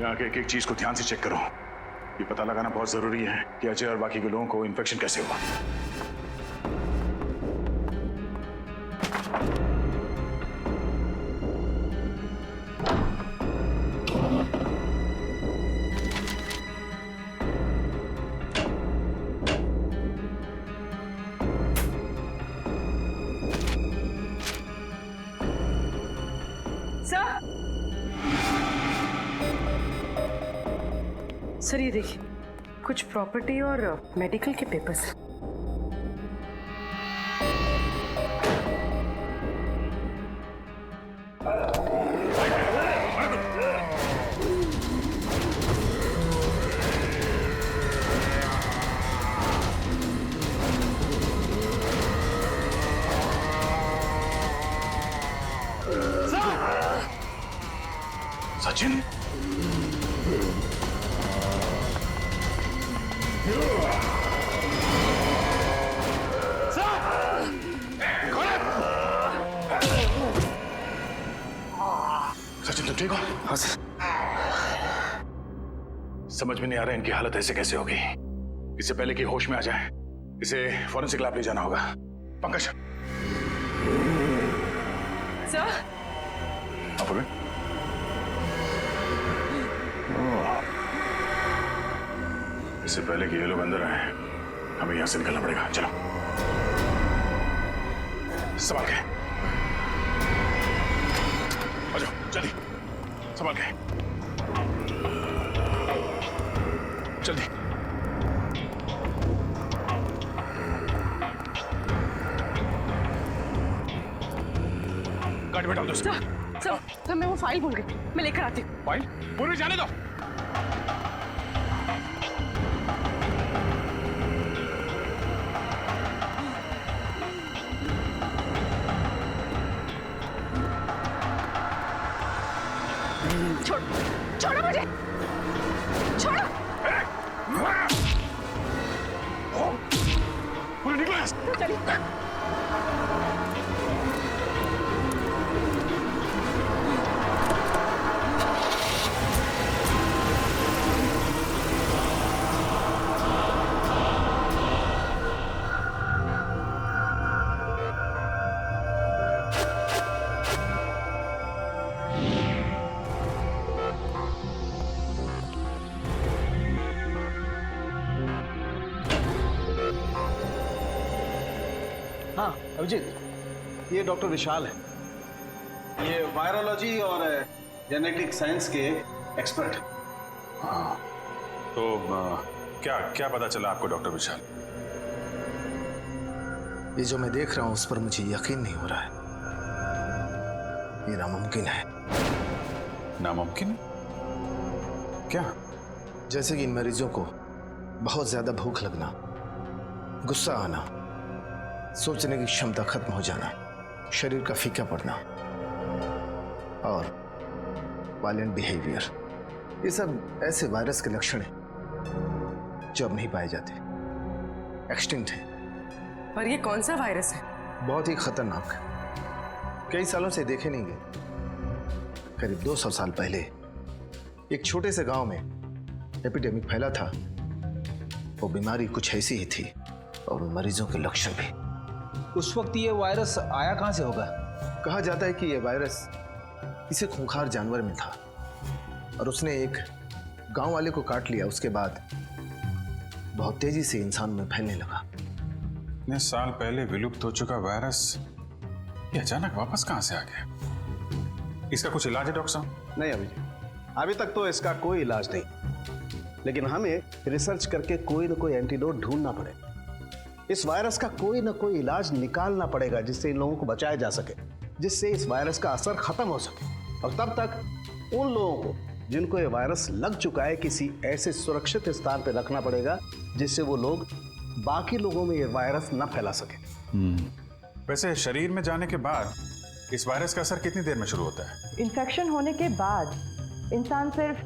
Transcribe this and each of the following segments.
यहाँ के एक एक चीज को ध्यान से चेक करो। ये पता लगाना बहुत जरूरी है कि अजय और बाकी के लोगों को इन्फेक्शन कैसे हुआ। सर ये देखिए, कुछ प्रॉपर्टी और मेडिकल के पेपर्स। सचिन, सचिन तुम ठीक हो? हाँ सर। समझ में नहीं आ रहा इनकी हालत ऐसे कैसे होगी। इससे पहले कि होश में आ जाए इसे फॉरेंसिक लैब ले जाना होगा। पंकज सर, आप हो गए? इससे पहले कि ये लोग अंदर आए हमें यहां से निकलना पड़ेगा। चलो संभाल के आ जाओ, जल्दी संभाल के, जल्दी। गाड़ी में डाल दो। सर मैं वो फाइल भूल गई, मैं लेकर आती हूँ। फाइल पूरी जाने दो। छोड़ो मुझे, छोड़ो। पूरी निकलो। चलिए। हाँ अभिजीत, ये डॉक्टर विशाल है। ये वायरोलॉजी और जेनेटिक साइंस के एक्सपर्ट हैं। हाँ तो क्या क्या पता चला आपको डॉक्टर विशाल? ये जो मैं देख रहा हूं उस पर मुझे यकीन नहीं हो रहा है। ये नामुमकिन है। नामुमकिन? क्या? जैसे कि इन मरीजों को बहुत ज्यादा भूख लगना, गुस्सा आना, सोचने की क्षमता खत्म हो जाना, शरीर का फीका पड़ना और वायलेंट बिहेवियर, ये सब ऐसे वायरस के लक्षण हैं जो अब नहीं पाए जाते, एक्सटिंक्ट हैं। पर ये कौन सा वायरस है? बहुत ही खतरनाक, कई सालों से देखे नहीं गए। करीब 200 साल पहले एक छोटे से गांव में एपिडेमिक फैला था। वो बीमारी कुछ ऐसी ही थी और मरीजों के लक्षण भी। उस वक्त ये वायरस आया कहाँ से होगा? कहा जाता है कि यह वायरस किसी खूंखार जानवर में था और उसने एक गांव वाले को काट लिया। उसके बाद बहुत तेजी से इंसान में फैलने लगा। इतने साल पहले विलुप्त हो चुका वायरस ये अचानक वापस कहां से आ गया? इसका कुछ इलाज है डॉक्टर साहब? नहीं अभिजीत, अभी तक तो इसका कोई इलाज नहीं, लेकिन हमें रिसर्च करके कोई ना कोई एंटीडोट ढूंढना पड़ेगा। इस वायरस का कोई ना कोई इलाज निकालना पड़ेगा जिससे इन लोगों को बचाया जा सके, जिससे इस वायरस का असर खत्म हो सके। और तब तक उन लोगों को जिनको ये वायरस लग चुका है किसी ऐसे सुरक्षित स्थान पर रखना पड़ेगा जिससे वो लोग बाकी लोगों में ये वायरस न फैला सके। वैसे शरीर में जाने के बाद इस वायरस का असर कितनी देर में शुरू होता है? इन्फेक्शन होने के बाद इंसान सिर्फ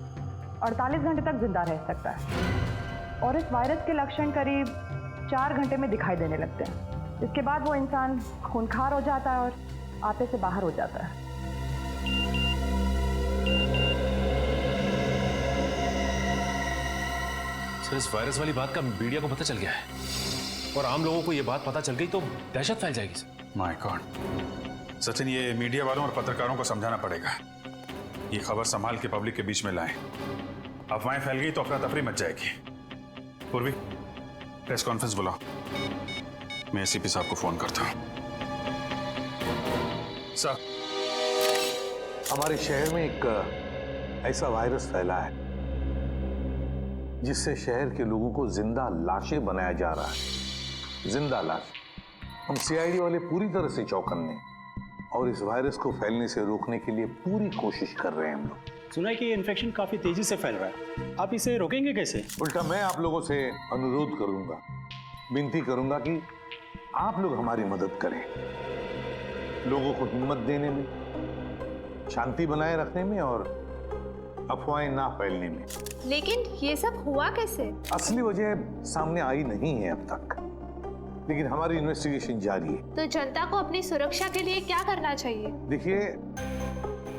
48 घंटे तक जिंदा रह सकता है और इस वायरस के लक्षण करीब 4 घंटे में दिखाई देने लगते हैं। इसके बाद वो इंसान खूंखार हो जाता है और आपे से बाहर हो जाता है। सर इस वायरस वाली बात का मीडिया को पता चल गया है और आम लोगों को ये बात पता चल गई तो दहशत फैल जाएगी सर। माय गॉड सचिन, ये मीडिया वालों और पत्रकारों को समझाना पड़ेगा। ये खबर संभाल के पब्लिक के बीच में लाएं। अफवाहें फैल गई तो अफरा तफरी मच जाएगी। पूर्वी, प्रेस कॉन्फ्रेंस बुलाओ। मैं एसीपी साहब को फोन करता हूं। सर, हमारे शहर में एक ऐसा वायरस फैला है जिससे शहर के लोगों को जिंदा लाशें बनाया जा रहा है। जिंदा लाश। हम सीआईडी वाले पूरी तरह से चौकन्ने और इस वायरस को फैलने से रोकने के लिए पूरी कोशिश कर रहे हैं हम लोग। सुना है कि ये इन्फेक्शन काफी तेजी से फैल रहा है, आप इसे रोकेंगे कैसे? उल्टा मैं आप लोगों से अनुरोध करूंगा, विनती करूंगा कि आप लोग हमारी मदद करें, लोगों को हिम्मत देने में, शांति बनाए रखने में और अफवाहें ना फैलने में। लेकिन ये सब हुआ कैसे? असली वजह सामने आई नहीं है अब तक, लेकिन हमारी इन्वेस्टिगेशन जारी है। तो जनता को अपनी सुरक्षा के लिए क्या करना चाहिए? देखिए,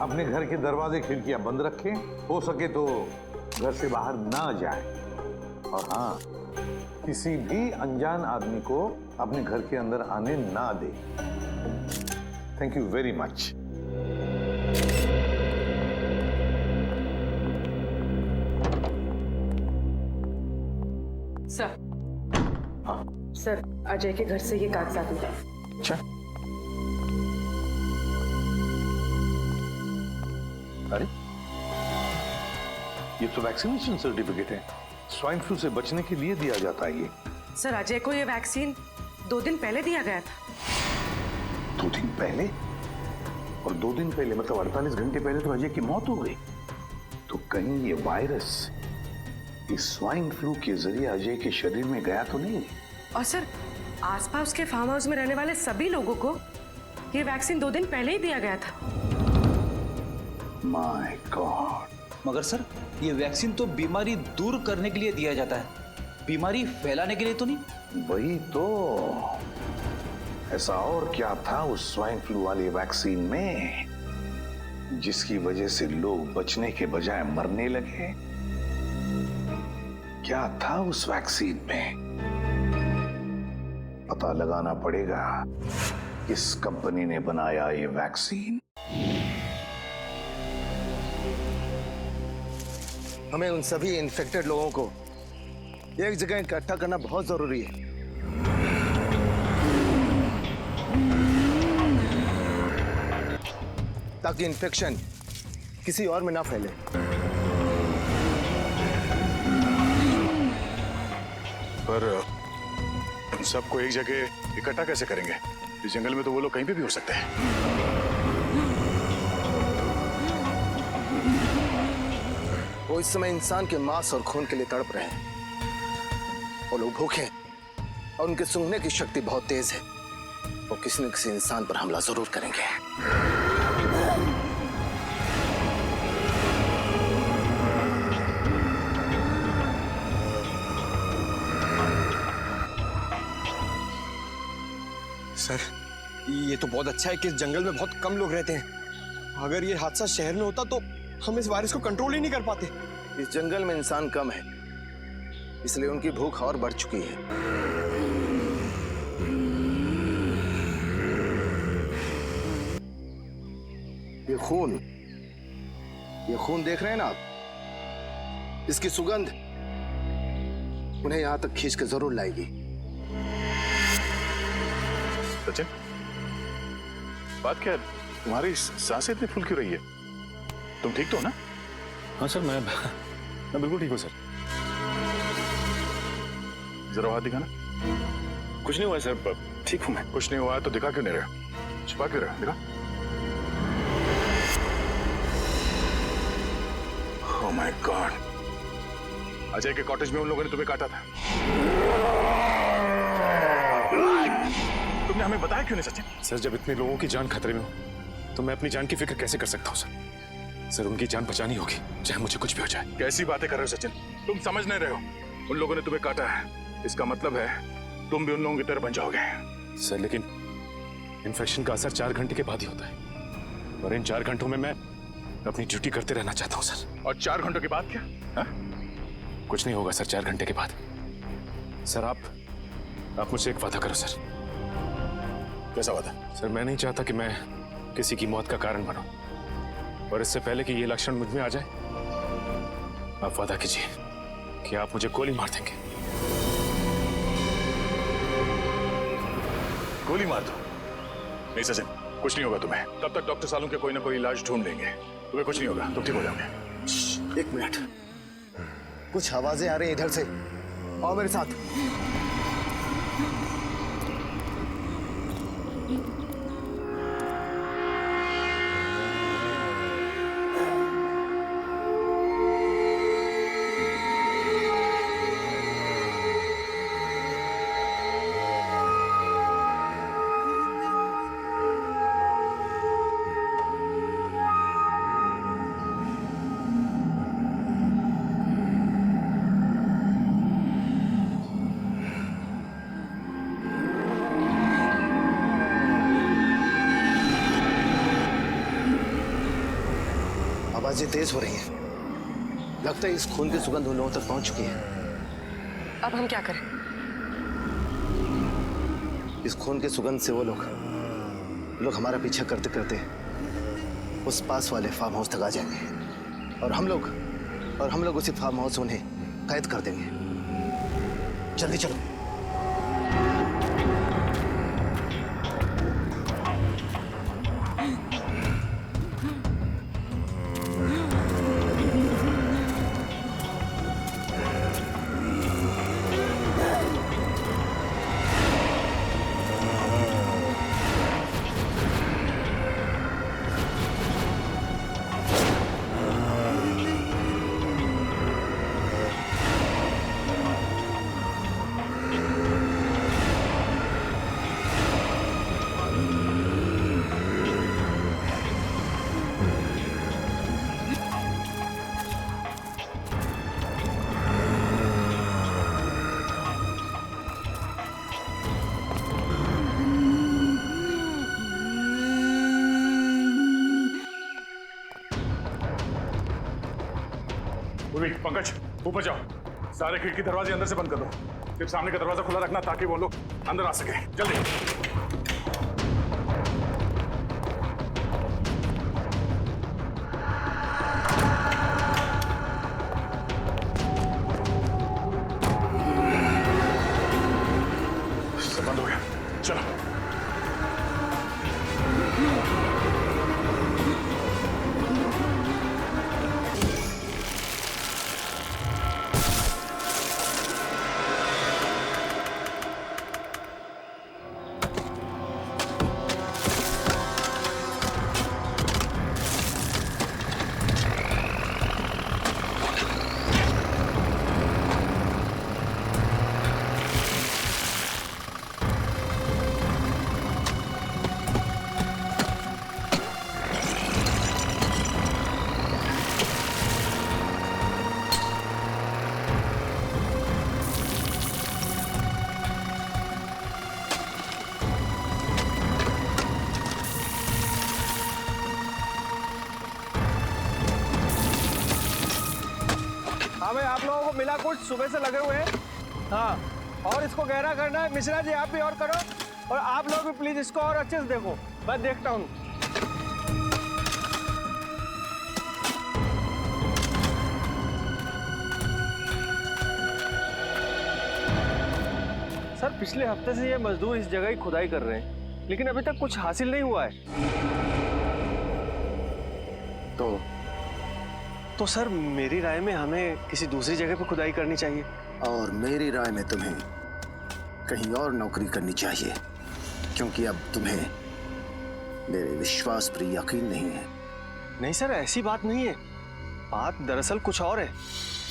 अपने घर के दरवाजे खिड़कियां बंद रखें, हो सके तो घर से बाहर ना जाएं, और हाँ, किसी भी अनजान आदमी को अपने घर के अंदर आने ना दें। Thank you very much. Sir, sir Ajay के घर से ये कागजात मिले। अच्छा, अरे ये तो वैक्सीनेशन सर्टिफिकेट है, स्वाइन फ्लू से बचने के लिए दिया जाता है ये। सर अजय को ये वैक्सीन 2 दिन पहले दिया गया था। 2 दिन पहले? और 2 दिन पहले मतलब 48 घंटे पहले तो अजय की मौत हो गई। तो कहीं ये वायरस इस स्वाइन फ्लू के जरिए अजय के शरीर में गया तो नहीं? और सर आसपास के फार्म हाउस में रहने वाले सभी लोगों को ये वैक्सीन 2 दिन पहले ही दिया गया था। My God. मगर सर, ये वैक्सीन तो बीमारी दूर करने के लिए दिया जाता है, बीमारी फैलाने के लिए तो नहीं। वही तो, ऐसा और क्या था उस स्वाइन फ्लू वाली वैक्सीन में जिसकी वजह से लोग बचने के बजाय मरने लगे? क्या था उस वैक्सीन में? पता लगाना पड़ेगा किस कंपनी ने बनाया ये वैक्सीन। हमें उन सभी इन्फेक्टेड लोगों को एक जगह इकट्ठा करना बहुत जरूरी है। ताकि इन्फेक्शन किसी और में ना फैले। पर उन सबको एक जगह इकट्ठा कैसे करेंगे? इस जंगल में तो वो लोग कहीं भी हो सकते हैं। वो इस समय इंसान के मांस और खून के लिए तड़प रहे हैं। वो लोग भूखे हैं और उनके सूंघने की शक्ति बहुत तेज है। वो किसी न किसी इंसान पर हमला जरूर करेंगे। सर, ये तो बहुत अच्छा है कि इस जंगल में बहुत कम लोग रहते हैं। अगर ये हादसा शहर में होता तो हम इस वायरस को कंट्रोल ही नहीं कर पाते। इस जंगल में इंसान कम है, इसलिए उनकी भूख और बढ़ चुकी है। ये खून देख रहे हैं ना आप? इसकी सुगंध उन्हें यहां तक खींच के जरूर लाएगी। सचिन, बात क्या है? तुम्हारी सांसें इतनी फुल क्यों रही है? तुम ठीक तो हो ना? हाँ सर, मैं बिल्कुल ठीक हूँ सर। जरा हाथ दिखाना। कुछ नहीं हुआ है सर, ठीक हूँ मैं। कुछ नहीं हुआ है तो दिखा क्यों नहीं रहे हो? छुपा क्यों रहे हो? दिखा। ओह माय गॉड, अजय के कॉटेज में उन लोगों ने तुम्हें काटा था। तुमने हमें बताया क्यों नहीं सचिन? सर, जब इतने लोगों की जान खतरे में हो तो मैं अपनी जान की फिक्र कैसे कर सकता हूँ सर? सर, उनकी जान बचानी होगी, चाहे मुझे कुछ भी हो जाए। कैसी बातें कर रहे हो सचिन? तुम समझ नहीं रहे हो। उन लोगों ने तुम्हें काटा है, इसका मतलब है तुम भी उन लोगों की तरह बन जाओगे। सर, लेकिन इन्फेक्शन का असर 4 घंटे के बाद ही होता है, और इन 4 घंटों में मैं अपनी ड्यूटी करते रहना चाहता हूँ सर। और 4 घंटों के बाद क्या? कुछ नहीं होगा सर 4 घंटे के बाद। सर आप मुझसे एक वादा करो सर। कैसा वादा? सर मैं नहीं चाहता कि मैं किसी की मौत का कारण बनूं, और इससे पहले कि ये लक्षण मुझ में आ जाए आप वादा कीजिए कि आप मुझे गोली मार देंगे। गोली मार दो? नहीं सचिन, कुछ नहीं होगा तुम्हें। तब तक डॉक्टर सालों के कोई ना कोई इलाज ढूंढ लेंगे, तुम्हें कुछ नहीं होगा, तुम ठीक हो जाओगे। 1 मिनट, कुछ आवाजें आ रही हैं इधर से। आओ मेरे साथ। आवाजें तेज हो रही हैं। लगता है इस खून की सुगंध उन लोगों तक पहुंच चुकी है। अब हम क्या करें? इस खून की सुगंध से वो लोग हमारा पीछा करते करते उस पास वाले फार्म हाउस तक आ जाएंगे, और हम लोग उसी फार्म हाउस से उन्हें कैद कर देंगे। जल्दी चलो। पंकज, ऊपर जाओ, सारे खिड़की दरवाजे अंदर से बंद कर दो, सिर्फ सामने का दरवाजा खुला रखना ताकि वो लोग अंदर आ सके। जल्दी। सब बंद हो गया, चलो। हाँ भाई, आप लोगों को मिला कुछ सुबह से लगे हुए हैं। हाँ, और इसको गहरा करना है। मिश्रा जी आप भी और करो, और आप लोग भी प्लीज इसको और अच्छे से देखो, मैं देखता हूँ। सर पिछले हफ्ते से ये मजदूर इस जगह ही खुदाई कर रहे हैं, लेकिन अभी तक कुछ हासिल नहीं हुआ है। तो सर मेरी राय में हमें किसी दूसरी जगह पे खुदाई करनी चाहिए। और मेरी राय में तुम्हें कहीं और नौकरी करनी चाहिए, क्योंकि अब तुम्हें मेरे विश्वास पर यकीन नहीं है। नहीं सर, ऐसी बात नहीं है। बात दरअसल कुछ और है।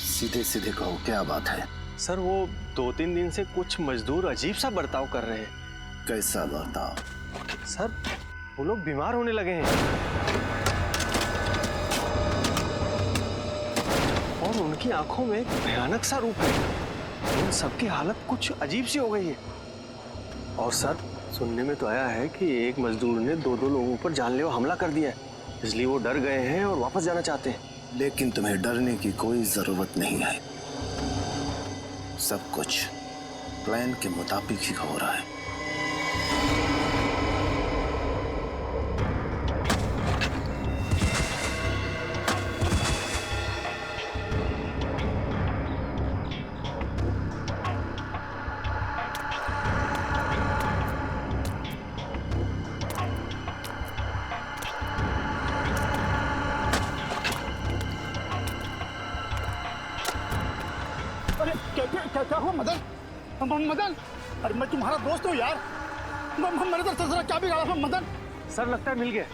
सीधे सीधे कहो, क्या बात है? सर वो 2-3 दिन से कुछ मजदूर अजीब सा बर्ताव कर रहे हैं। कैसा बर्ताव? सर वो लोग बीमार होने लगे हैं, और उनकी आंखों में एक भयानक सा रूप है। उन सबकी हालत कुछ अजीब सी हो गई है। और सर सुनने में तो आया है कि एक मजदूर ने 2 लोगों पर जानलेवा हमला कर दिया है, इसलिए वो डर गए हैं और वापस जाना चाहते हैं। लेकिन तुम्हें डरने की कोई जरूरत नहीं है। सब कुछ प्लान के मुताबिक ही हो रहा है। अरे क्या हुआ मदन? मदन, अरे मैं तुम्हारा दोस्त हूँ यार। मेरे तरफ क्या बिगाड़ा मदन? सर लगता है मिल गया।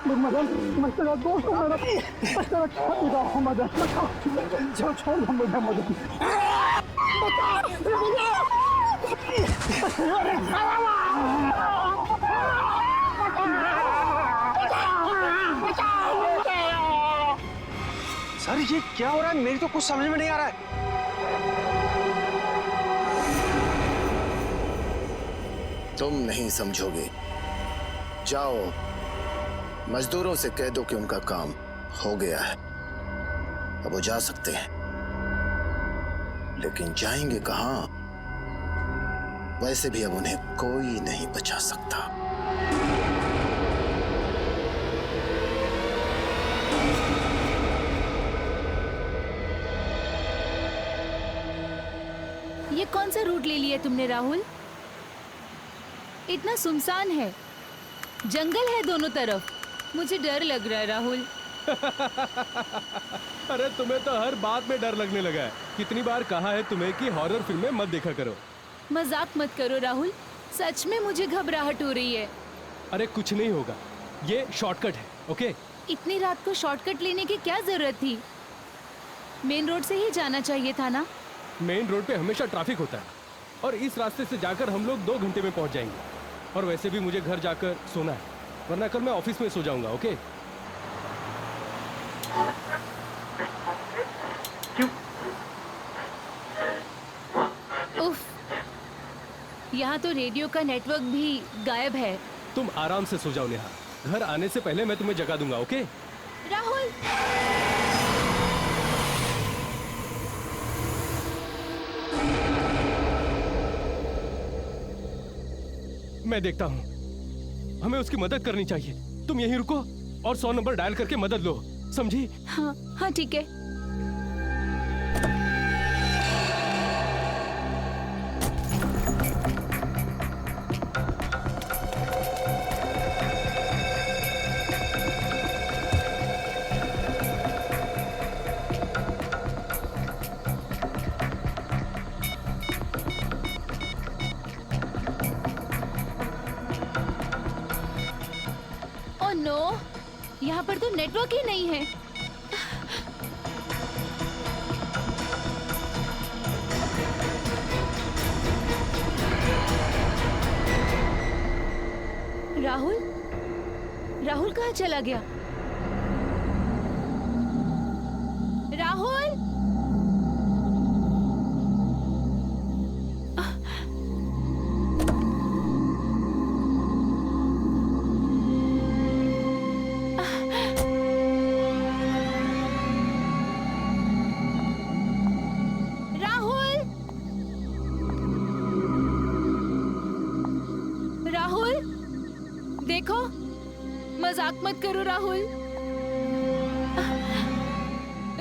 मदन, मैं तेरा दोस्त हूँ, मेरा तेरा क्या बिगाड़ा हूँ मदन? छोड़ मुझे मदन। सर ये क्या हो रहा है? मेरी तो कुछ समझ में नहीं आ रहा है। तुम नहीं समझोगे। जाओ मजदूरों से कह दो कि उनका काम हो गया है, अब वो जा सकते हैं। लेकिन जाएंगे कहां? वैसे भी अब उन्हें कोई नहीं बचा सकता। ये कौन सा रूट ले लिया तुमने राहुल? इतना सुनसान है, जंगल है दोनों तरफ, मुझे डर लग रहा है राहुल। अरे तुम्हें तो हर बात में डर लगने लगा है। कितनी बार कहा है तुम्हें कि हॉरर फिल्में मत देखा करो। मजाक मत करो राहुल, सच में मुझे घबराहट हो रही है। अरे कुछ नहीं होगा, ये शॉर्टकट है, ओके? इतनी रात को शॉर्टकट लेने की क्या जरूरत थी? मेन रोड से ही जाना चाहिए था ना? मेन रोड पे हमेशा ट्रैफिक होता है और इस रास्ते से जाकर हम लोग 2 घंटे में पहुंच जाएंगे। और वैसे भी मुझे घर जाकर सोना है, वरना कल मैं ऑफिस में सो जाऊंगा, ओके? उफ, यहाँ तो रेडियो का नेटवर्क भी गायब है। तुम आराम से सो जाओ नेहा, घर आने से पहले मैं तुम्हें जगा दूंगा, ओके? राहुल, मैं देखता हूँ, हमें उसकी मदद करनी चाहिए। तुम यहीं रुको और 100 नंबर डायल करके मदद लो, समझी? हाँ हाँ ठीक है। नो, यहाँ पर तो नेटवर्क ही नहीं है। राहुल, राहुल कहाँ चला गया? राहुल, देखो, मजाक मत करो राहुल।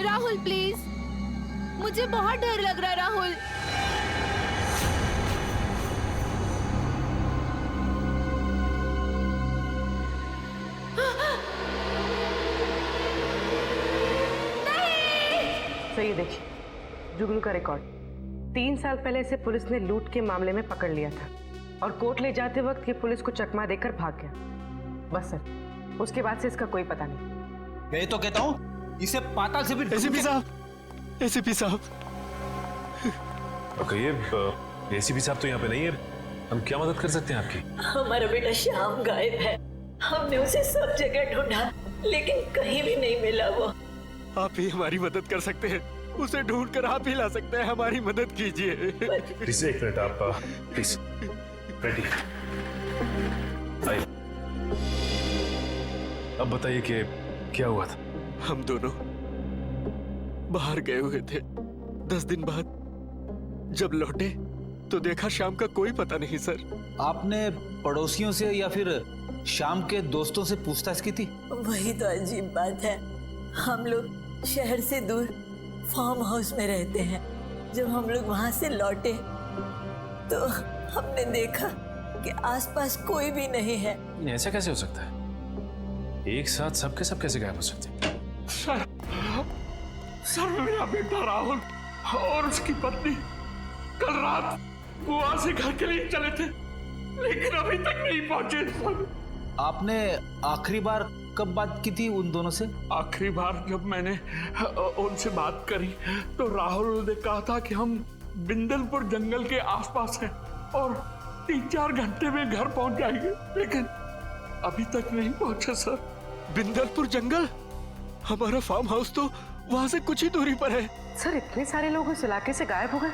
राहुल प्लीज, मुझे बहुत डर लग रहा है राहुल। तो ये देखिए जुगनू का रिकॉर्ड। 3 साल पहले इसे पुलिस ने लूट के मामले में पकड़ लिया था और कोर्ट ले जाते वक्त ये पुलिस को चकमा देकर भाग गया। बस सर, उसके बाद से इसका कोई पता नहीं। मैं तो कहता हूँ इसे पाताल से भी एसीपी साहब, एसीपी साहब। कहिए, एसीपी साहब तो यहाँ पे नहीं है, हम क्या मदद कर सकते हैं आपकी? हमारा बेटा श्याम गायब है। हमने उसे सब जगह ढूंढा लेकिन कहीं भी नहीं मिला। वो आप ही हमारी मदद कर सकते हैं, उसे ढूंढ कर आप ही ला सकते हैं। हमारी मदद कीजिए। प्लीज एक मिनट, आप प्लीज रेडी आइए। अब बताइए कि क्या हुआ था? हम दोनों बाहर गए हुए थे। 10 दिन बाद जब लौटे तो देखा शाम का कोई पता नहीं सर। आपने पड़ोसियों से या फिर शाम के दोस्तों से पूछताछ की थी? वही तो अजीब बात है, हम लोग शहर से दूर फार्म हाउस में रहते हैं। जब हम लोग वहां से लौटे तो हमने देखा कि आसपास कोई भी नहीं है। ऐसा कैसे हो सकता है? एक साथ सबके सब कैसे गायब हो सकते हैं? सर मेरा बेटा राहुल और उसकी पत्नी कल रात वहां से घर के लिए चले थे, लेकिन अभी तक नहीं पहुंचे सर। आपने आखिरी बार कब बात की थी उन दोनों से? आखिरी बार जब मैंने उनसे बात करी तो राहुल ने कहा था कि हम बिंदलपुर जंगल के आसपास हैं और 3-4 घंटे में घर पहुंच जाएंगे, लेकिन अभी तक नहीं पहुंचे सर। बिंदलपुर जंगल? हमारा फार्म हाउस तो वहां से कुछ ही दूरी पर है। सर इतने सारे लोग उस इलाके से गायब हो गए?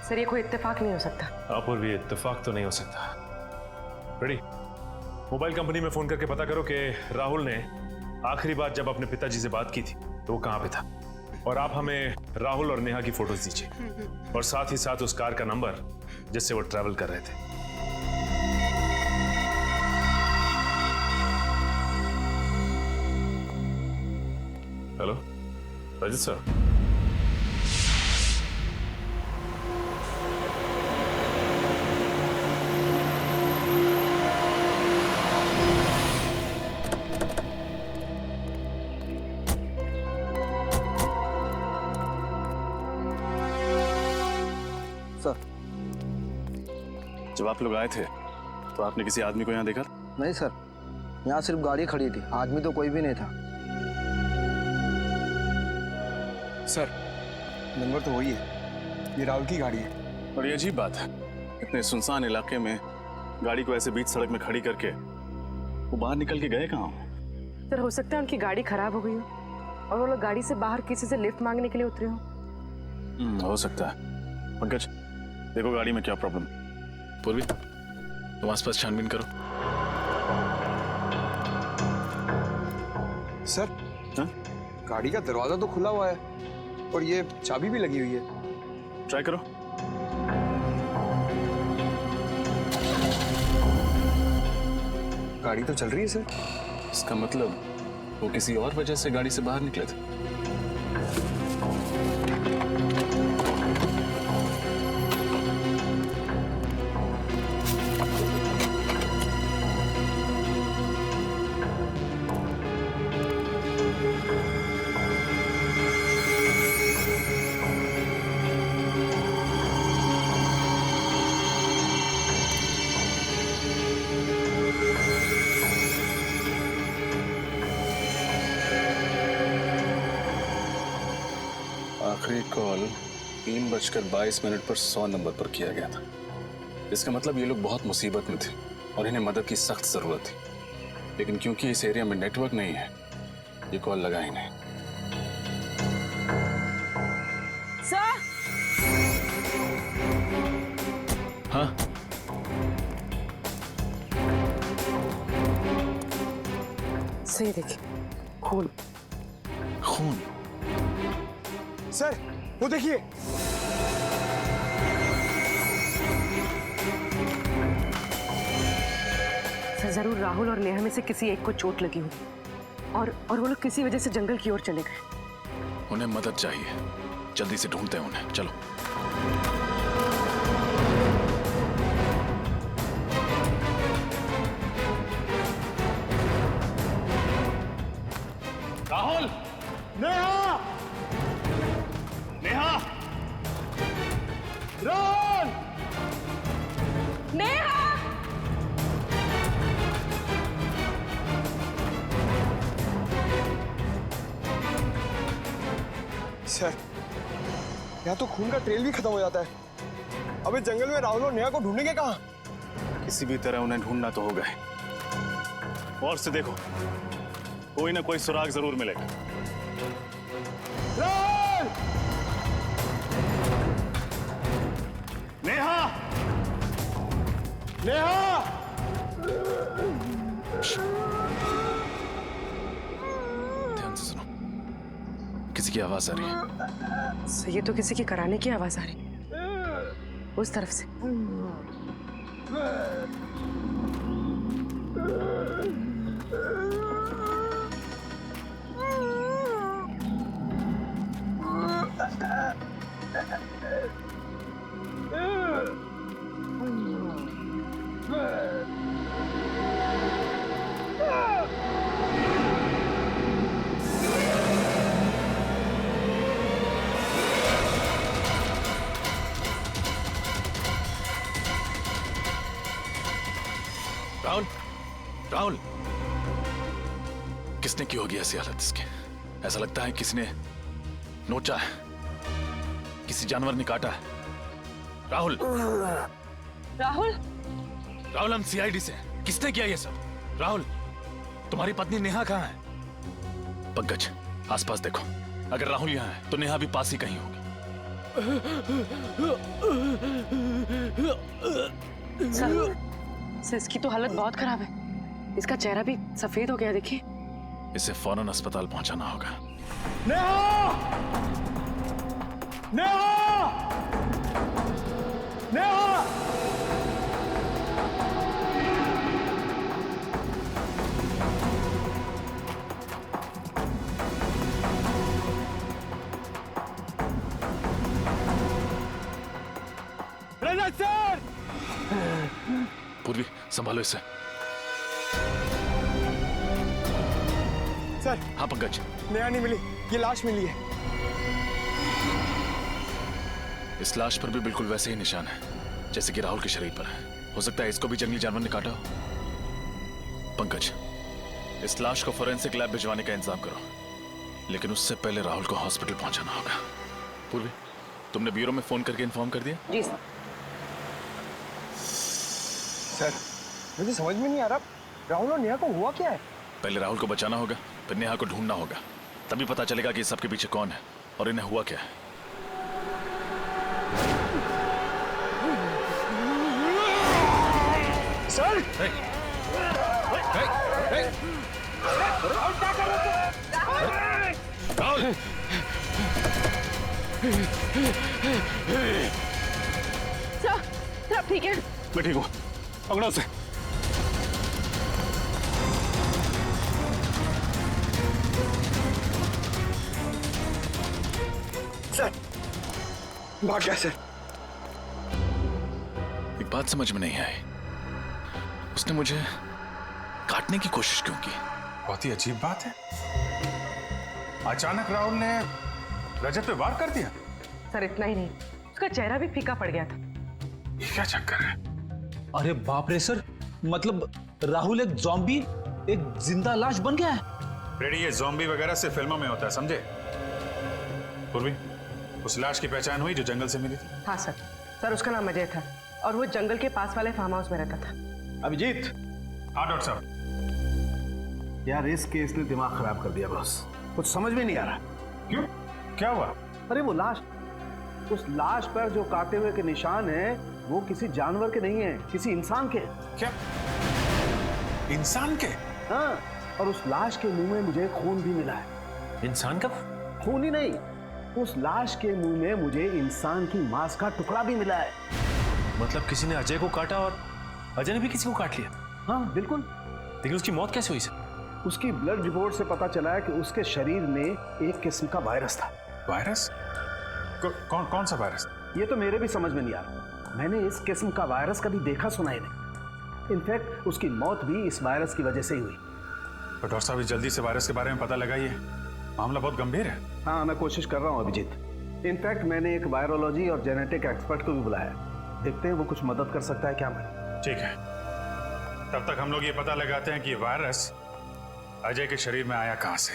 सर ये कोई इत्तेफाक नहीं हो सकता। अपूर्वी, इत्तेफाक तो नहीं हो सकता। रेडी, मोबाइल कंपनी में फोन करके पता करो कि राहुल ने आखिरी बार जब अपने पिताजी से बात की थी तो वो कहां पे था, और आप हमें राहुल और नेहा की फोटोज दीजिए और साथ ही साथ उस कार का नंबर जिससे वो ट्रैवल कर रहे थे। Hello Rajit sir. जब आप लोग आए थे तो आपने किसी आदमी को यहाँ देखा? नहीं सर, यहाँ सिर्फ गाड़ी खड़ी थी, आदमी तो कोई भी नहीं था। सर नंबर तो वही है, ये राहुल की गाड़ी है। और ये अजीब बात है, इतने सुनसान इलाके में गाड़ी को ऐसे बीच सड़क में खड़ी करके वो बाहर निकल के गए कहाँ? सर हो सकता है उनकी गाड़ी खराब हो गई हो और वो लोग गाड़ी से बाहर किसी से लिफ्ट मांगने के लिए उतरे हो। हो सकता है। पंकज देखो गाड़ी में क्या प्रॉब्लम। पूर्वी तुम आसपास छानबीन करो। सर गाड़ी का दरवाजा तो खुला हुआ है और ये चाबी भी लगी हुई है। ट्राई करो। गाड़ी तो चल रही है सर। इसका मतलब वो किसी और वजह से गाड़ी से बाहर निकले थे। आखिरी कॉल 3:22 पर 100 नंबर पर किया गया था। इसका मतलब ये लोग बहुत मुसीबत में थे और इन्हें मदद की सख्त जरूरत थी, लेकिन क्योंकि इस एरिया में नेटवर्क नहीं है ये कॉल लगा ही नहीं। सर हाँ सही देखिए, खून। खून? सर वो देखिए। सर जरूर राहुल और नेहा में से किसी एक को चोट लगी होगी और वो लोग किसी वजह से जंगल की ओर चले गए। उन्हें मदद चाहिए, जल्दी से ढूंढते हैं उन्हें। चलो। राहुल! नेहा! नेहा! राहुल! नेहा! सर यहाँ तो खून का ट्रेल भी खत्म हो जाता है। अबे जंगल में राहुल और नेहा को ढूंढेंगे कहाँ? किसी भी तरह उन्हें ढूंढना तो होगा। और से देखो, कोई ना कोई सुराग जरूर मिलेगा। राहुल! नेहा! नेहा! ध्यान से सुनो, किसी की आवाज आ रही है। सर ये तो किसी की कराने की आवाज आ रही है उस तरफ से। राहुल, राहुल, किसने की होगी ऐसी हालत इसकी? ऐसा लगता है किसी ने नोचा है, किसी जानवर ने काटा है। राहुल, राहुल, राहुल, हम सीआईडी से हैं। किसने किया ये सब? राहुल, तुम्हारी पत्नी नेहा कहाँ है? पंकज, आसपास देखो। अगर राहुल यहाँ है तो नेहा भी पास ही कहीं होगी। सर इसकी तो हालत बहुत खराब है। इसका चेहरा भी सफेद हो गया, देखिए। इसे फौरन अस्पताल पहुंचाना होगा। नेहा! नेहा! नेहा! रजत सर! पूर्वी, संभालो इसे। सर, हाँ पंकज। नेहा नहीं मिली, ये लाश मिली है। इस लाश पर भी बिल्कुल वैसे ही निशान है जैसे कि राहुल के शरीर पर है। हो सकता है इसको भी जंगली जानवर ने काटा हो। पंकज, इस लाश को फोरेंसिक लैब भिजवाने का इंतजाम करो, लेकिन उससे पहले राहुल को हॉस्पिटल पहुंचाना होगा। पूर्वी, तुमने ब्यूरो में फोन करके इन्फॉर्म कर दिया? जी सर। सर, मुझे समझ में नहीं आ रहा, राहुल और नेहा को हुआ क्या है? पहले राहुल को बचाना होगा, फिर नेहा को ढूंढना होगा। तभी पता चलेगा कि सबके पीछे कौन है और इन्हें हुआ क्या है। सर! राहुल! सर आप ठीक है? मैं ठीक हूँ। पकड़ो उसे। सर, भाग गया सर। एक बात समझ में नहीं आई, उसने मुझे काटने की कोशिश क्यों की? बहुत ही अजीब बात है। अचानक राहुल ने रजत पे वार कर दिया। सर इतना ही नहीं, उसका चेहरा भी फीका पड़ गया था। ये क्या चक्कर है? अरे बाप रे सर, मतलब राहुल एक ज़ॉम्बी, एक जिंदा लाश बन गया है। रेडी, ये ज़ॉम्बी वगैरह से फिल्मों में होता है, समझे? पूर्वी, उस लाश की पहचान हुई जो जंगल से मिली थी? हाँ सर। सर उसका नाम अजय था और वो जंगल के पास वाले फार्म हाउस में रहता था। अभिजीत। हाँ डॉक्टर साहब। यार इस केस ने दिमाग खराब कर दिया बॉस, कुछ समझ में नहीं आ रहा। क्यों, क्या हुआ? अरे वो लाश, उस लाश पर जो काटे हुए के निशान है वो किसी जानवर के नहीं है, किसी इंसान के। क्या? इंसान के? हाँ, और उस लाश के मुंह में मुझे खून भी मिला है। इंसान का खून ही नहीं, उस लाश के मुंह में मुझे इंसान की मांस का टुकड़ा भी मिला है। मतलब किसी ने अजय को काटा और अजय ने भी किसी को काट लिया? हाँ बिल्कुल। लेकिन उसकी मौत कैसे हुई सर? उसकी ब्लड रिपोर्ट से पता चला है कि उसके शरीर में एक किस्म का वायरस था। वायरस? कौन सा वायरस? ये तो मेरे भी समझ में नहीं आ रहा। मैंने इस किस्म का वायरस कभी देखा सुना ही नहीं। इनफैक्ट उसकी मौत भी इस वायरस की वजह से ही हुई। तो डॉक्टर साहब जल्दी से वायरस के बारे में पता लगाइए, मामला बहुत गंभीर है। हाँ मैं कोशिश कर रहा हूँ अभिजीत। इनफैक्ट मैंने एक वायरोलॉजी और जेनेटिक एक्सपर्ट को भी बुलाया, देखते हैं वो कुछ मदद कर सकता है क्या हमें। ठीक है, तब तक हम लोग ये पता लगाते हैं कि वायरस अजय के शरीर में आया कहां से।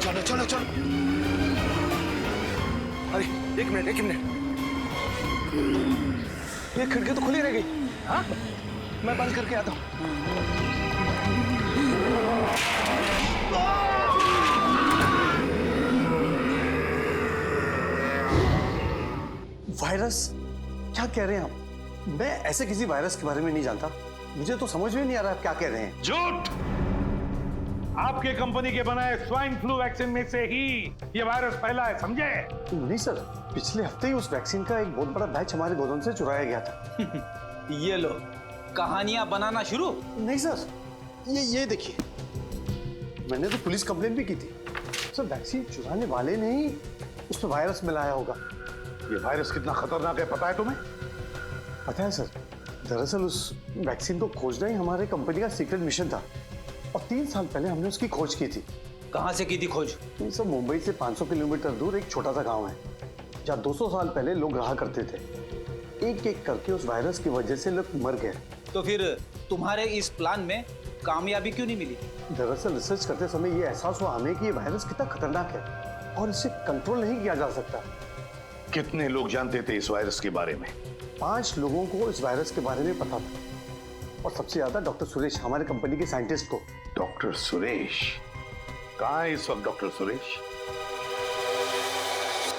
चलो चलो चलो। अरे एक मिनट, ये खिड़की तो खुली रह गई। हाँ, मैं बंद करके आता हूँ। वायरस? क्या कह रहे हैं आप? मैं ऐसे किसी वायरस के बारे में नहीं जानता। मुझे तो समझ में नहीं आ रहा आप क्या कह रहे हैं। झूठ! आपके कंपनी के बनाए स्वाइन फ्लू वैक्सीन में से ही ये वायरस फैला है, समझे? नहीं सर, पिछले हफ्ते ही उस वैक्सीन का एक बहुत बड़ा बैच हमारे गोदाम से चुराया गया था। ये लो, कहानियां बनाना शुरू। नहीं सर, ये देखिए, मैंने तो पुलिस कंप्लेंट भी की थी। सर वैक्सीन चुराने वाले ने ही उसमें वायरस मिलाया होगा। ये वायरस कितना खतरनाक है पता है तुम्हें? पता है सर, दरअसल उस वैक्सीन को खोजना ही हमारे कंपनी का सीक्रेट मिशन था और 3 साल पहले हमने उसकी खोज की थी। कहाँ से की थी खोज? सर मुंबई से 500 किलोमीटर दूर एक छोटा सा गांव है जहाँ 200 साल पहले लोग रहा करते थे। एक एक करके उस वायरस की वजह से लोग मर गए। तो फिर तुम्हारे इस प्लान में कामयाबी क्यों नहीं मिली? दरअसल रिसर्च करते समय ये एहसास हुआ हमें कि ये वायरस कितना खतरनाक है और इसे कंट्रोल नहीं किया जा सकता। कितने लोग जानते थे इस वायरस के बारे में? 5 लोगों को इस वायरस के बारे में पता था और सबसे ज्यादा डॉक्टर सुरेश, हमारे कंपनी के साइंटिस्ट को। डॉक्टर सुरेश? कहाँ है इस वक्त डॉक्टर सुरेश?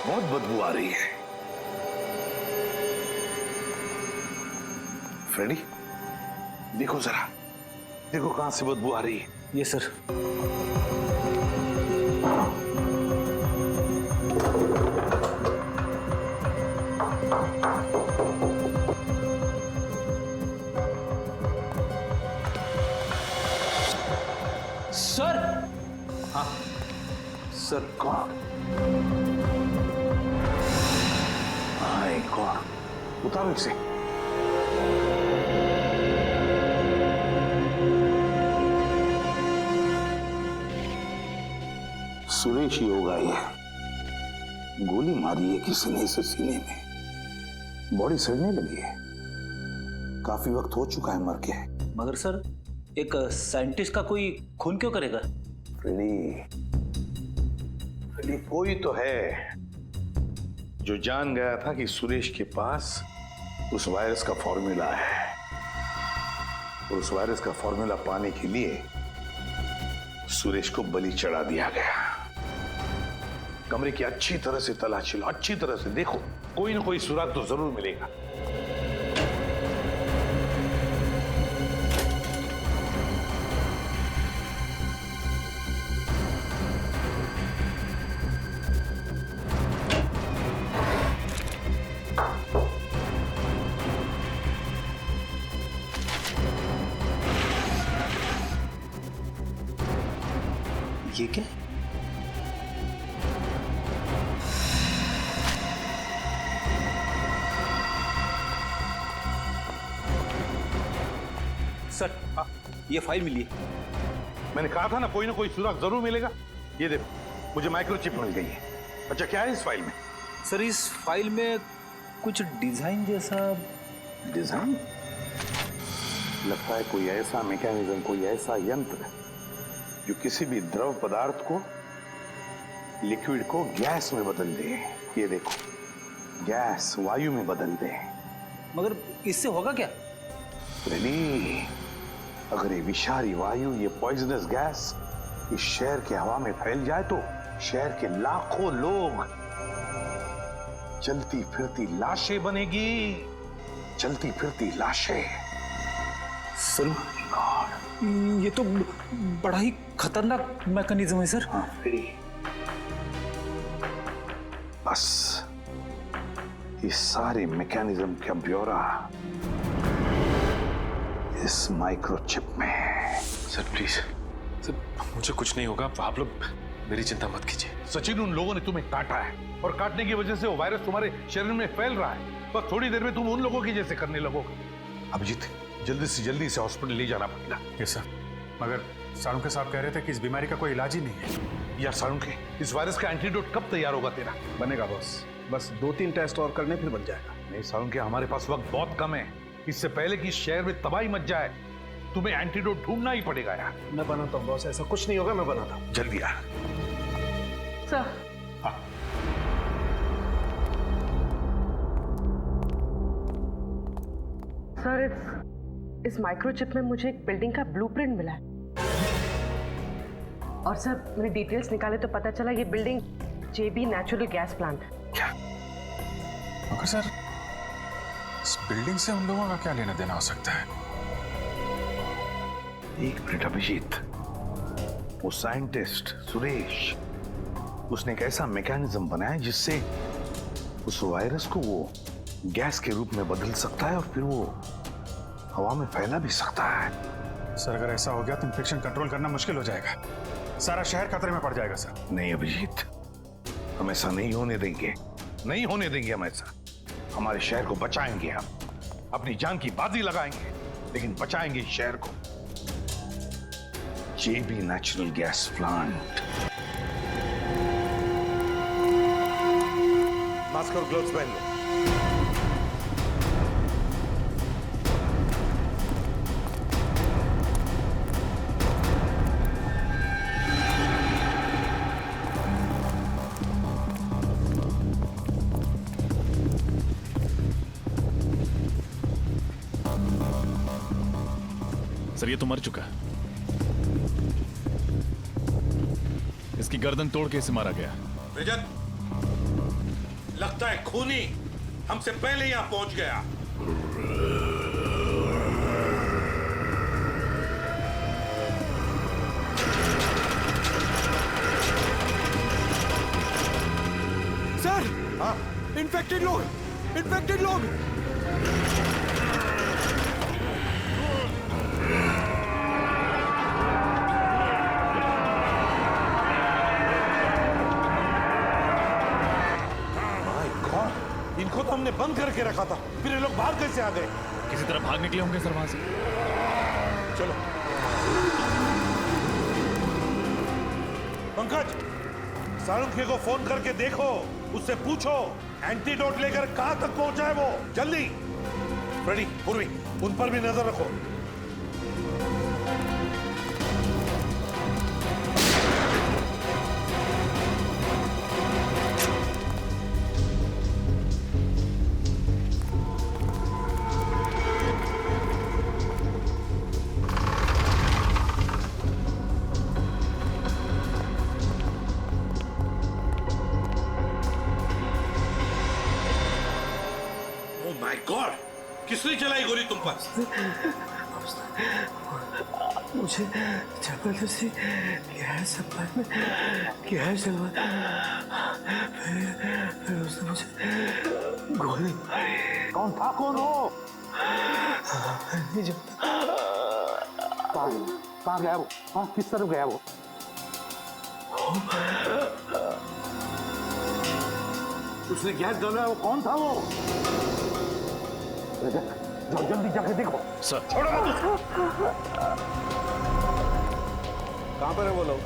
बहुत बदबू आ रही है। फ्रेडी, देखो जरा, देखो कहां से बदबू आ रही है। ये सर। सर! हाँ सर, कौन? हाय कौन? उतारो इसे। सुरेश ही होगा ये। गोली मारी है किसी ने इसे सीने में। बॉडी सड़ने लगी है, काफी वक्त हो चुका है मर के। मगर सर, एक साइंटिस्ट का कोई खून क्यों करेगा? फ्रेडी, कोई तो है जो जान गया था कि सुरेश के पास उस वायरस का फॉर्मूला है और उस वायरस का फॉर्मूला पाने के लिए सुरेश को बलि चढ़ा दिया गया। कमरे की अच्छी तरह से तलाशी लो, अच्छी तरह से देखो, कोई ना कोई सुराग तो जरूर मिलेगा। ये क्या? सर, ये फाइल मिली है। मैंने कहा था ना कोई ना कोई सुराग जरूर मिलेगा। ये देखो, मुझे माइक्रोचिप मिल गई है। अच्छा, क्या है इस फाइल में? सर, इस फाइल में कुछ डिजाइन जैसा। डिजाइन? लगता है कोई ऐसा मैकेनिज्म, कोई ऐसा यंत्र जो किसी भी द्रव पदार्थ को, लिक्विड को गैस में बदल दे। ये देखो, गैस वायु में बदल दे। मगर इससे होगा क्या? रेली, अगर ये विषारी वायु, ये पॉइजनस गैस इस शहर के हवा में फैल जाए तो शहर के लाखों लोग चलती फिरती लाशें बनेगी। चलती फिरती लाशें। सर, ये तो बड़ा ही खतरनाक मैकेनिज्म है सर। हाँ फ्रेडी, बस इस सारे मैकेनिज्म का ब्यौरा इस माइक्रोचिप में। सर प्लीज, सर मुझे कुछ नहीं होगा, आप लोग मेरी चिंता मत कीजिए। सचिन, उन लोगों ने तुम्हें काटा है और काटने की वजह से वो वायरस तुम्हारे शरीर में फैल रहा है। बस थोड़ी देर में तुम उन लोगों की जैसे करने लगोगे। अभिजीत, जल्दी से जल्दी इसे हॉस्पिटल ले जाना पड़ेगा। यस सर, मगर साळुंखे साहब कह रहे थे कि इस बीमारी का कोई इलाज ही नहीं है। यार साळुंखे, इस वायरस का एंटीडोट कब तैयार होगा तेरा? बनेगा बॉस, बस 2-3 टेस्ट और करने फिर बन जाएगा। नहीं साळुंखे, हमारे पास वक्त बहुत कम है। इससे पहले कि इस शहर में तबाही मच जाए तुम्हें एंटीडोट ढूंढना ही पड़ेगा यार। मैं बनाता हूँ बॉस, ऐसा कुछ नहीं होगा, मैं बनाता हूँ। जल्दी यार। सर, सर, इस माइक्रोचिप में मुझे एक बिल्डिंग का ब्लूप्रिंट मिला है और सर मैंने डिटेल्स निकाले तो पता चला ये बिल्डिंग जेबी नेचुरल गैस प्लांट है। क्या? मगर सर, इस बिल्डिंग से उन लोगों का क्या लेना देना हो सकता है? एक मिनट अभिजीत, वो साइंटिस्ट सुरेश, उसने एक ऐसा मैकेनिज्म बनाया जिससे उस वायरस को वो गैस के रूप में बदल सकता है और फिर वो हवा में फैला भी सकता है। सर अगर ऐसा हो गया तो इन्फेक्शन कंट्रोल करना मुश्किल हो जाएगा, सारा शहर खतरे में पड़ जाएगा सर। नहीं अभिजीत, हम ऐसा नहीं होने देंगे, नहीं होने देंगे हम ऐसा। हमारे शहर को बचाएंगे, हम अपनी जान की बाजी लगाएंगे, लेकिन बचाएंगे इस शहर को। जेबी नेचुरल गैस प्लांट। मास्क और ग्लव्स पहन लो। सर ये तो मर चुका है, इसकी गर्दन तोड़ के इसे मारा गया। रजत, लगता है खूनी हमसे पहले यहां पहुंच गया। सर, इन्फेक्टेड लोग, इन्फेक्टेड लोग। इनको तो हमने बंद करके रखा था, फिर ये लोग बाहर कैसे आ गए? किसी तरह भाग निकले होंगे सर वहां से। चलो पंकज, सारुखे को फोन करके देखो, उससे पूछो एंटीडोट लेकर कहां तक पहुंचा है वो। जल्दी। फ्रेडी, पूर्वी, उन पर भी नजर रखो। गॉड, किसने चलाई गोली तुम पर? मुझे जबरदस्ती गैस सप्लाई में गैस डलवा, फिर उसने मुझे गोली मारी। कौन था? कौन हो? नहीं जानता। कहाँ गया वो? हाँ, किस तरफ गया वो? उसने गैस डाला, वो कौन था वो? जाओ जल्दी जाके देखो। सर छोड़ो मत। कहाँ पर है वो लोग?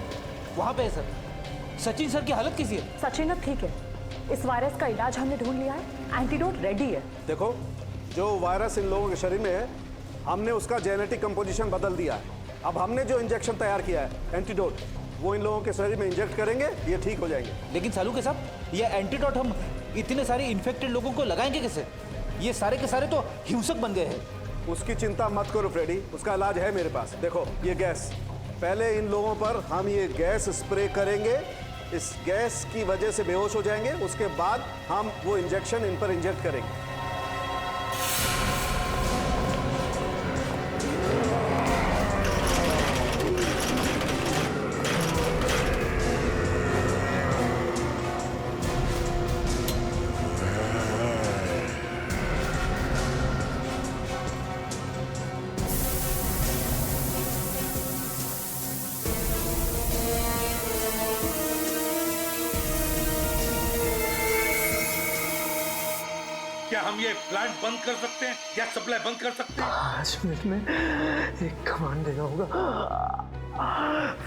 वहां पे है सर। सचिन सर की हालत कैसी है? सचिन अब ठीक है, इस वायरस का इलाज हमने ढूंढ लिया है, एंटीडोट रेडी है। देखो, जो वायरस इन लोगों के शरीर में है, हमने उसका जेनेटिक कंपोजिशन बदल दिया है। अब हमने जो इंजेक्शन तैयार किया है एंटीडोट, वो इन लोगों के शरीर में इंजेक्ट करेंगे, ये ठीक हो जाएंगे। लेकिन सालू के साहब, ये एंटीडोट हम इतने सारे इन्फेक्टेड लोगों को लगाएंगे कैसे? ये सारे के सारे तो हिंसक बन गए हैं। उसकी चिंता मत करो फ्रेडी, उसका इलाज है मेरे पास। देखो ये गैस, पहले इन लोगों पर हम ये गैस स्प्रे करेंगे, इस गैस की वजह से बेहोश हो जाएंगे, उसके बाद हम वो इंजेक्शन इन पर इंजेक्ट करेंगे। क्या हम ये प्लांट बंद कर सकते हैं? गैस सप्लाई बंद कर सकते हैं? 5 मिनट में एक कमांड देना होगा,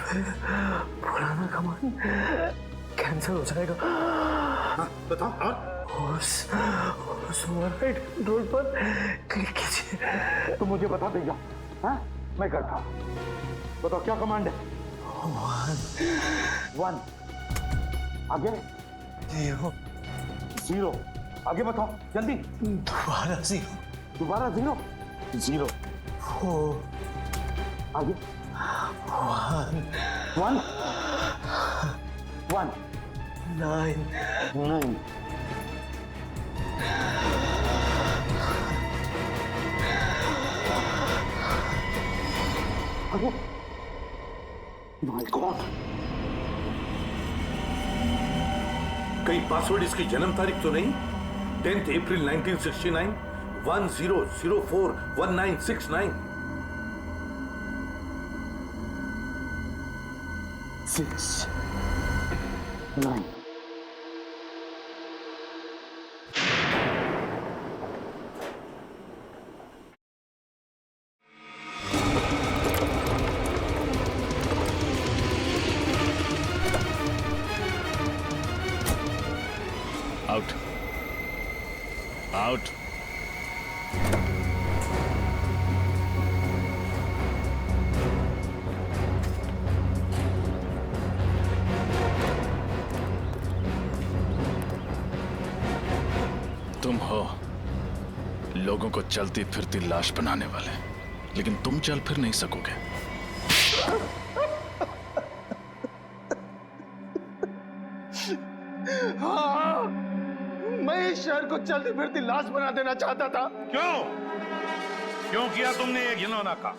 फिर पुराना कमांड कैंसिल हो जाएगा। बताओ। उस ओवरराइड रोड पर क्लिक कीजिए। तो मुझे बता देगा। हाँ, मैं करता। बताओ क्या कमांड है? 1 आगे 0 आगे बताओ जल्दी। दोबारा 0 दोबारा 0 0 4 आगे 1 1 9 9 माय गॉड, कहीं पासवर्ड इसकी जन्म तारीख तो नहीं? 10 अप्रैल 1969, 10041969। 6 9 आउट आउट। तुम हो लोगों को चलती फिरती लाश बनाने वाले, लेकिन तुम चल फिर नहीं सकोगे। हाँ, मैं इस शहर को चलती फिरती लाश बना देना चाहता था। क्यों किया तुमने ये घिनौना काम?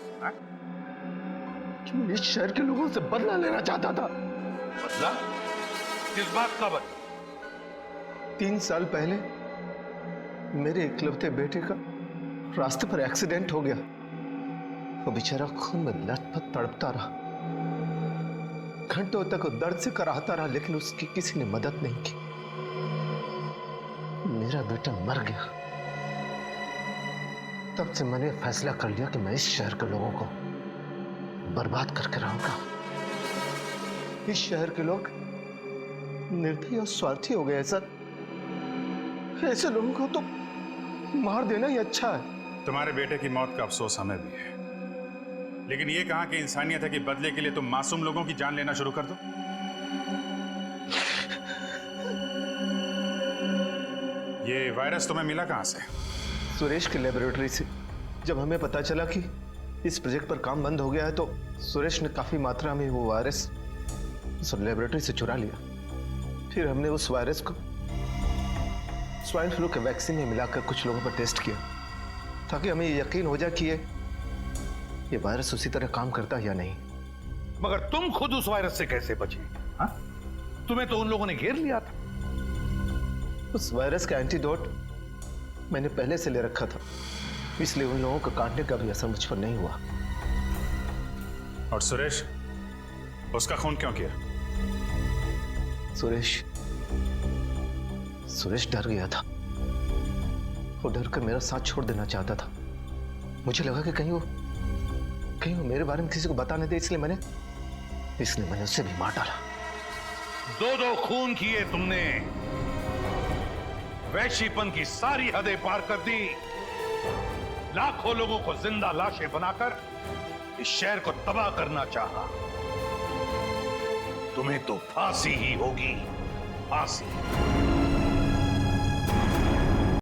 क्यों इस शहर के लोगों से बदला लेना चाहता था। बदला? किस बात का बदला? 3 साल पहले मेरे इकलौते बेटे का रास्ते पर एक्सीडेंट हो गया। वो बेचारा खून में लथपथ तड़पता रहा, घंटों तक दर्द से कराहता रहा, लेकिन उसकी किसी ने मदद नहीं की। मेरा बेटा मर गया। तब से मैंने फैसला कर लिया कि मैं इस शहर के लोगों को बर्बाद करके रहूंगा। इस शहर के लोग निर्दयी और स्वार्थी हो गए सर। ऐसे लोगों को तो मार देना ही अच्छा है। तुम्हारे बेटे की मौत का अफसोस हमें भी है, लेकिन ये कहां की इंसानियत है कि बदले के लिए तुम मासूम लोगों की जान लेना शुरू कर दो। ये वायरस तुम्हें मिला कहां से? सुरेश की लेबोरेटरी से। जब हमें पता चला कि इस प्रोजेक्ट पर काम बंद हो गया है, तो सुरेश ने काफी मात्रा में वो वायरस उस लेबोरेटरी से चुरा लिया। फिर हमने उस वायरस को स्वाइन फ्लू के वैक्सीन में मिलाकर कुछ लोगों पर टेस्ट किया, ताकि हमें यकीन हो जाए कि ये वायरस उसी तरह काम करता है या नहीं। मगर तुम खुद उस वायरस से कैसे बचे? हाँ? तुम्हें तो उन लोगों ने घेर लिया था। उस वायरस का एंटीडोट मैंने पहले से ले रखा था, इसलिए उन लोगों को काटने का भी असर मुझ पर नहीं हुआ। और सुरेश, उसका खून क्यों किया? सुरेश डर गया था। वो डर कर मेरा साथ छोड़ देना चाहता था। मुझे लगा कि कहीं वो मेरे बारे में किसी को बता नहीं दे, इसलिए मैंने उसे भी मार डाला। 2 खून किए तुमने, वैश्यपन की सारी हदें पार कर दी, लाखों लोगों को जिंदा लाशें बनाकर इस शहर को तबाह करना चाहा। तुम्हें तो फांसी ही होगी, फांसी।